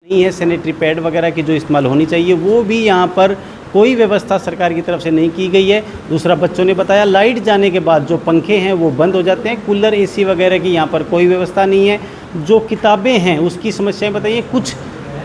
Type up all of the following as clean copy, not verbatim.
नहीं है, sanitary pad वगैरह की जो इस्तेमाल होनी चाहिए वो भी यहाँ पर कोई व्यवस्था सरकार की तरफ से नहीं की गई है। दूसरा, बच्चों ने बताया लाइट जाने के बाद जो पंखे हैं वो बंद हो जाते हैं, कूलर एसी वगैरह की यहाँ पर कोई व्यवस्था नहीं है। जो किताबें हैं उसकी समस्याएं बताइए। कुछ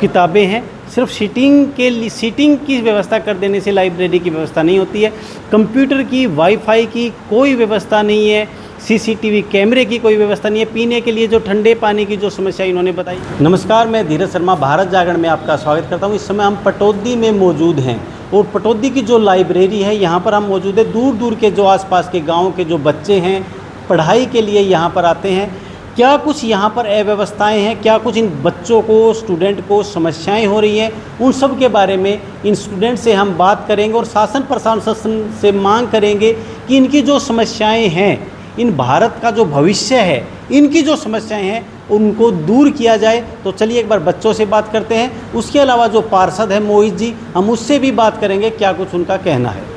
किताबें हैं, सिर्फ सीटिंग की व्यवस्था कर देने से लाइब्रेरी की व्यवस्था नहीं होती है। कंप्यूटर की, वाईफाई की कोई व्यवस्था नहीं है। सीसीटीवी कैमरे की कोई व्यवस्था नहीं है। पीने के लिए जो ठंडे पानी की जो समस्या इन्होंने बताई। नमस्कार, मैं धीरज शर्मा भारत जागरण में आपका स्वागत करता हूं। इस समय हम पटौदी में मौजूद हैं और पटौदी की जो लाइब्रेरी है यहाँ पर हम मौजूद है। दूर दूर के जो आसपास के गाँव के जो बच्चे हैं पढ़ाई के लिए यहाँ पर आते हैं। क्या कुछ यहाँ पर अव्यवस्थाएं हैं, क्या कुछ इन बच्चों को, स्टूडेंट को समस्याएं हो रही हैं, उन सब के बारे में इन स्टूडेंट से हम बात करेंगे और शासन प्रशासन से मांग करेंगे कि इनकी जो समस्याएं हैं, इन भारत का जो भविष्य है, इनकी जो समस्याएं हैं उनको दूर किया जाए। तो चलिए एक बार बच्चों से बात करते हैं। उसके अलावा जो पार्षद है मोहित जी, हम उससे भी बात करेंगे क्या कुछ उनका कहना है।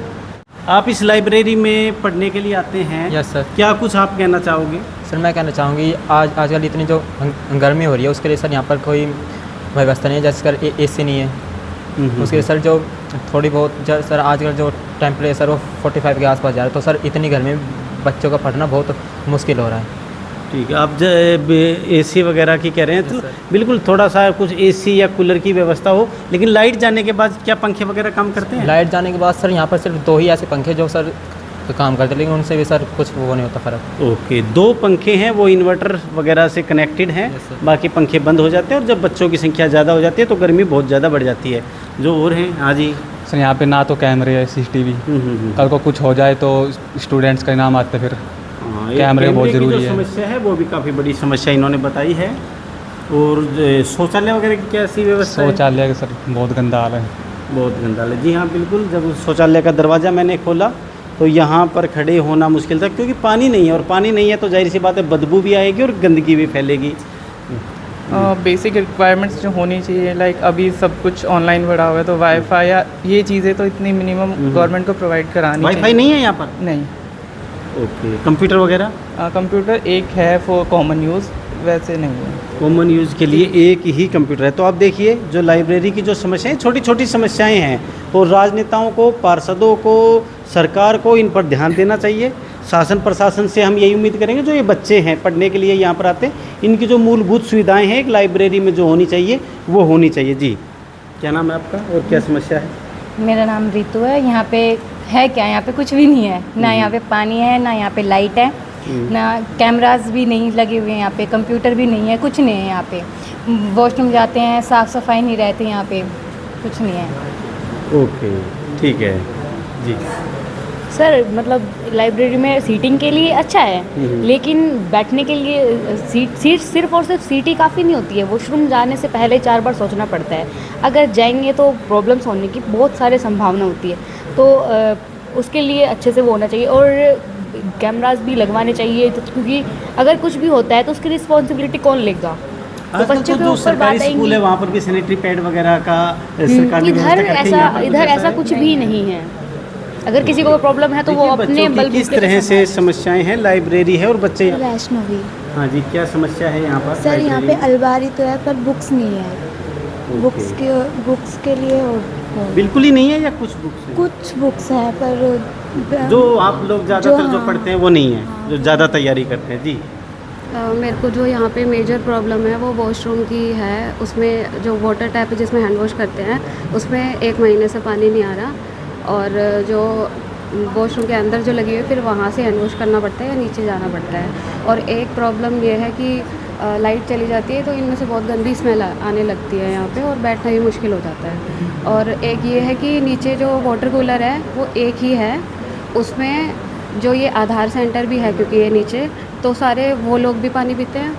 आप इस लाइब्रेरी में पढ़ने के लिए आते हैं? Yes sir. क्या कुछ आप कहना चाहोगे? सर मैं कहना चाहूँगी आजकल इतनी जो गर्मी हो रही है उसके लिए सर यहाँ पर कोई व्यवस्था नहीं है। जैसे सर एसी नहीं है, उसके लिए सर जो थोड़ी बहुत सर आजकल जो टेम्परेचर वो 45 के आसपास जा रहा है, तो सर इतनी गर्मी में बच्चों का पढ़ना बहुत मुश्किल हो रहा है। ठीक है, आप एसी वगैरह की कह रहे हैं, तो बिल्कुल थोड़ा सा कुछ एसी या कूलर की व्यवस्था हो। लेकिन लाइट जाने के बाद क्या पंखे वगैरह काम करते हैं? लाइट जाने के बाद सर यहाँ पर सिर्फ 2 ही ऐसे पंखे जो सर काम करते हैं, लेकिन उनसे भी सर कुछ वो नहीं होता फ़र्क। ओके, 2 पंखे हैं, वो इन्वर्टर वगैरह से कनेक्टेड हैं। बाकी पंखे बंद हो जाते हैं और जब बच्चों की संख्या ज़्यादा हो जाती है तो गर्मी बहुत ज़्यादा बढ़ जाती है। जो और हैं, हाँ जी सर, यहाँ पे ना तो कैमरे है, सीसीटीवी। कल को कुछ हो जाए तो स्टूडेंट्स का नाम आते, फिर कैमरे बहुत ज़रूरी है। समस्या है वो भी काफ़ी बड़ी समस्या इन्होंने बताई है। और शौचालय वगैरह की कैसी व्यवस्था है? शौचालय सर बहुत गंदा हाल है। बहुत गंदा हाल है, जी हाँ बिल्कुल। जब शौचालय का दरवाज़ा मैंने खोला तो यहाँ पर खड़े होना मुश्किल था, क्योंकि पानी नहीं है, और पानी नहीं है तो जाहिर सी बात है बदबू भी आएगी और गंदगी भी फैलेगी। बेसिक रिक्वायरमेंट्स जो होनी चाहिए, लाइक अभी सब कुछ ऑनलाइन बढ़ा हुआ है, तो वाईफाई या ये चीज़ें तो इतनी मिनिमम गवर्नमेंट को प्रोवाइड करानी चाहिए। वाईफाई नहीं है यहाँ पर? नहीं। ओके, कंप्यूटर वगैरह? कंप्यूटर एक है फॉर कॉमन यूज़, वैसे नहीं है। कॉमन यूज़ के लिए एक ही कंप्यूटर है। तो आप देखिए जो लाइब्रेरी की जो समस्याएं, छोटी छोटी समस्याएं हैं, और राजनेताओं को, पार्षदों को, सरकार को इन पर ध्यान देना चाहिए। शासन प्रशासन से हम यही उम्मीद करेंगे जो ये बच्चे हैं पढ़ने के लिए यहाँ पर आते हैं, इनकी जो मूलभूत सुविधाएं हैं एक लाइब्रेरी में जो होनी चाहिए वो होनी चाहिए। जी, क्या नाम है आपका और क्या समस्या है? मेरा नाम रितु है। यहाँ पे है क्या? यहाँ पे कुछ भी नहीं है ना। यहाँ पे पानी है ना, यहाँ पे लाइट है ना, कैमरास भी नहीं लगे हुए हैं यहाँ पे, कंप्यूटर भी नहीं है, कुछ नहीं है यहाँ पे। वॉशरूम जाते हैं, साफ़ सफाई नहीं रहती यहाँ पे, कुछ नहीं है। ओके, ठीक है जी। सर मतलब लाइब्रेरी में सीटिंग के लिए अच्छा है, लेकिन बैठने के लिए सीट सिर्फ और सिर्फ सीट ही काफ़ी नहीं होती है। वॉशरूम जाने से पहले 4 बार सोचना पड़ता है। अगर जाएंगे तो प्रॉब्लम्स होने की बहुत सारी संभावना होती है, तो उसके लिए अच्छे से वो होना चाहिए। और कैमरास भी लगवाने चाहिए, तो क्योंकि अगर कुछ भी होता है तो उसकी रिस्पॉन्सिबिलिटी कौन लेगा? तो बच्चों के ऊपर बात आएगी। है वहाँ पर भी सैनिटरी पैड वगैरह का सरकार ने इधर ऐसा कुछ भी नहीं है। अगर किसी को प्रॉब्लम है तो वो अपने बल किस तरह से समस्याएं हैं? लाइब्रेरी है और बच्चे। वैष्णवी। हाँ जी, क्या समस्या है यहाँ पर? सर यहाँ पे अलमारी तो है पर बुक्स नहीं है। बुक्स के लिए और बिल्कुल ही नहीं है या कुछ बुक्स हैं? कुछ बुक्स हैं पर जो आप लोग ज़्यादातर जो पढ़ते हैं वो नहीं है, जो ज़्यादा तैयारी करते हैं। जी, मेरे को जो यहाँ पे मेजर प्रॉब्लम है वो वॉशरूम की है। उसमें जो वाटर टैप है जिसमें हैंड वॉश करते हैं, उसमें 1 महीने से पानी नहीं आ रहा, और जो वॉशरूम के अंदर जो लगी हुई है फिर वहाँ से हैंड वॉश करना पड़ता है या नीचे जाना पड़ता है। और एक प्रॉब्लम ये है कि लाइट चली जाती है तो इनमें से बहुत गंदी स्मेल आने लगती है यहाँ पे, और बैठना भी मुश्किल हो जाता है। और एक ये है कि नीचे जो वाटर कूलर है वो एक ही है, उसमें जो ये आधार सेंटर भी है, क्योंकि ये नीचे तो सारे वो लोग भी पानी पीते हैं,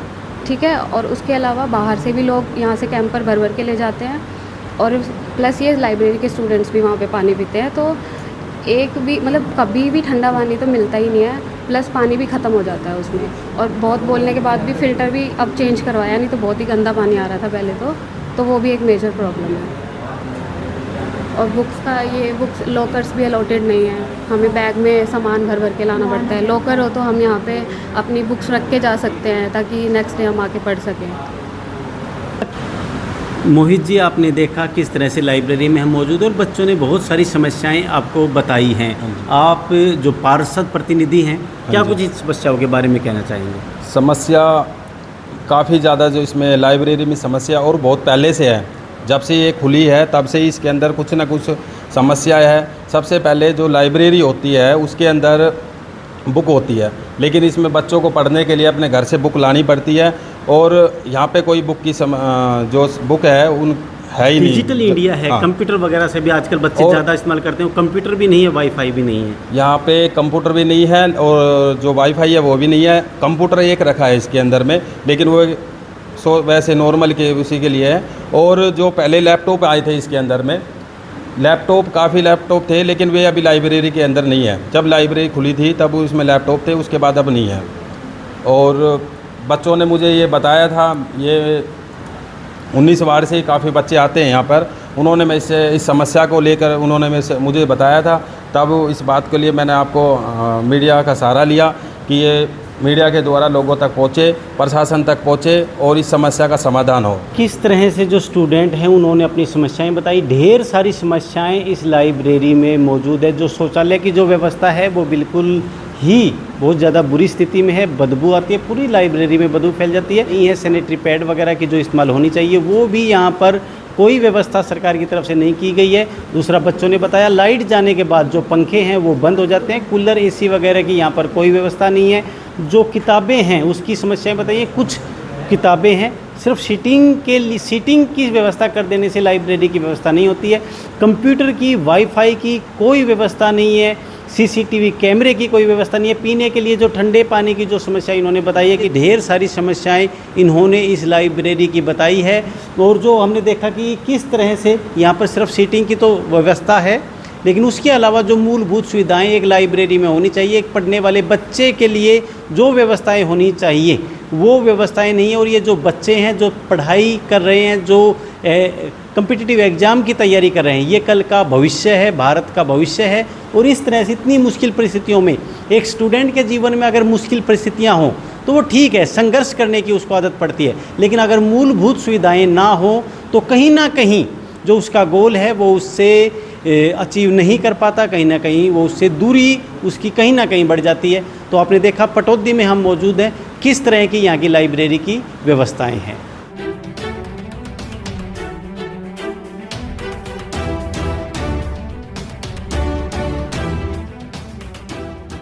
ठीक है। और उसके अलावा बाहर से भी लोग यहाँ से कैंपर भर भर के ले जाते हैं, और प्लस ये लाइब्रेरी के स्टूडेंट्स भी वहाँ पे पानी पीते हैं। तो एक भी मतलब कभी भी ठंडा पानी तो मिलता ही नहीं है, प्लस पानी भी ख़त्म हो जाता है उसमें। और बहुत बोलने के बाद भी फ़िल्टर भी अब चेंज करवाया, नहीं तो बहुत ही गंदा पानी आ रहा था पहले तो वो भी एक मेजर प्रॉब्लम है। और बुक्स लॉकर्स भी अलॉटेड नहीं है, हमें बैग में सामान भर भर के लाना पड़ता है। लॉकर हो तो हम यहाँ पे अपनी बुक्स रख के जा सकते हैं ताकि नेक्स्ट डे हम आके पढ़ सकें। मोहित जी, आपने देखा किस तरह से लाइब्रेरी में हम मौजूद हैं और बच्चों ने बहुत सारी समस्याएं आपको बताई हैं। आप जो पार्षद प्रतिनिधि हैं, क्या कुछ इस समस्याओं के बारे में कहना चाहेंगे? समस्या काफ़ी ज़्यादा जो इसमें लाइब्रेरी में समस्या और बहुत पहले से है। जब से ये खुली है तब से ही इसके अंदर कुछ ना कुछ समस्या है। सबसे पहले जो लाइब्रेरी होती है उसके अंदर बुक होती है, लेकिन इसमें बच्चों को पढ़ने के लिए अपने घर से बुक लानी पड़ती है और यहाँ पे कोई बुक की जो बुक है उन है ही नहीं। डिजिटल इंडिया है, हाँ। कंप्यूटर वगैरह से भी आजकल बच्चे ज़्यादा इस्तेमाल करते हैं। कंप्यूटर भी नहीं है, वाईफाई भी नहीं है। यहाँ पे कंप्यूटर भी नहीं है और जो वाईफाई है वो भी नहीं है। कंप्यूटर एक रखा है इसके अंदर में, लेकिन वो वैसे नॉर्मल के उसी के लिए है। और जो पहले लैपटॉप आए थे इसके अंदर में, लैपटॉप काफ़ी लैपटॉप थे, लेकिन वे अभी लाइब्रेरी के अंदर नहीं है। जब लाइब्रेरी खुली थी तब उसमें लैपटॉप थे, उसके बाद अब नहीं है। और बच्चों ने मुझे ये बताया था, ये 19 वार्ड से काफ़ी बच्चे आते हैं यहाँ पर, उन्होंने मैं इस समस्या को लेकर उन्होंने मुझे बताया था। तब इस बात के लिए मैंने आपको मीडिया का सहारा लिया कि ये मीडिया के द्वारा लोगों तक पहुँचे, प्रशासन तक पहुँचे और इस समस्या का समाधान हो। किस तरह से जो स्टूडेंट हैं उन्होंने अपनी समस्याएं बताई। ढेर सारी समस्याएं इस लाइब्रेरी में मौजूद है। जो शौचालय की जो व्यवस्था है वो बिल्कुल ही बहुत ज़्यादा बुरी स्थिति में है, बदबू आती है, पूरी लाइब्रेरी में बदबू फैल जाती है। ये सैनिटरी पैड वगैरह की जो इस्तेमाल होनी चाहिए वो भी यहाँ पर कोई व्यवस्था सरकार की तरफ से नहीं की गई है। दूसरा, बच्चों ने बताया लाइट जाने के बाद जो पंखे हैं वो बंद हो जाते हैं। कूलर, एसी वगैरह की यहाँ पर कोई व्यवस्था नहीं है। जो किताबें हैं उसकी समस्याएं बताइए। कुछ किताबें हैं, सिर्फ सीटिंग की व्यवस्था कर देने से लाइब्रेरी की व्यवस्था नहीं होती है। कंप्यूटर की, वाईफाई की कोई व्यवस्था नहीं है। सीसीटीवी कैमरे की कोई व्यवस्था नहीं है। पीने के लिए जो ठंडे पानी की जो समस्या इन्होंने बताई है कि ढेर सारी समस्याएं इन्होंने इस लाइब्रेरी की बताई है। और जो हमने देखा कि किस तरह से यहाँ पर सिर्फ सीटिंग की तो व्यवस्था है, लेकिन उसके अलावा जो मूलभूत सुविधाएं एक लाइब्रेरी में होनी चाहिए, एक पढ़ने वाले बच्चे के लिए जो व्यवस्थाएं होनी चाहिए वो व्यवस्थाएं नहीं है। और ये जो बच्चे हैं जो पढ़ाई कर रहे हैं, जो कॉम्पिटिटिव एग्ज़ाम की तैयारी कर रहे हैं, ये कल का भविष्य है, भारत का भविष्य है। और इस तरह से इतनी मुश्किल परिस्थितियों में एक स्टूडेंट के जीवन में अगर मुश्किल परिस्थितियां हों तो वो ठीक है, संघर्ष करने की उसको आदत पड़ती है, लेकिन अगर मूलभूत सुविधाएं ना हो तो कहीं ना कहीं जो उसका गोल है वो उससे अचीव नहीं कर पाता। कहीं ना कहीं वो उससे दूरी उसकी कहीं ना कहीं बढ़ जाती है। तो आपने देखा पटौदी में हम मौजूद हैं, किस तरह की यहाँ की लाइब्रेरी की व्यवस्थाएं हैं।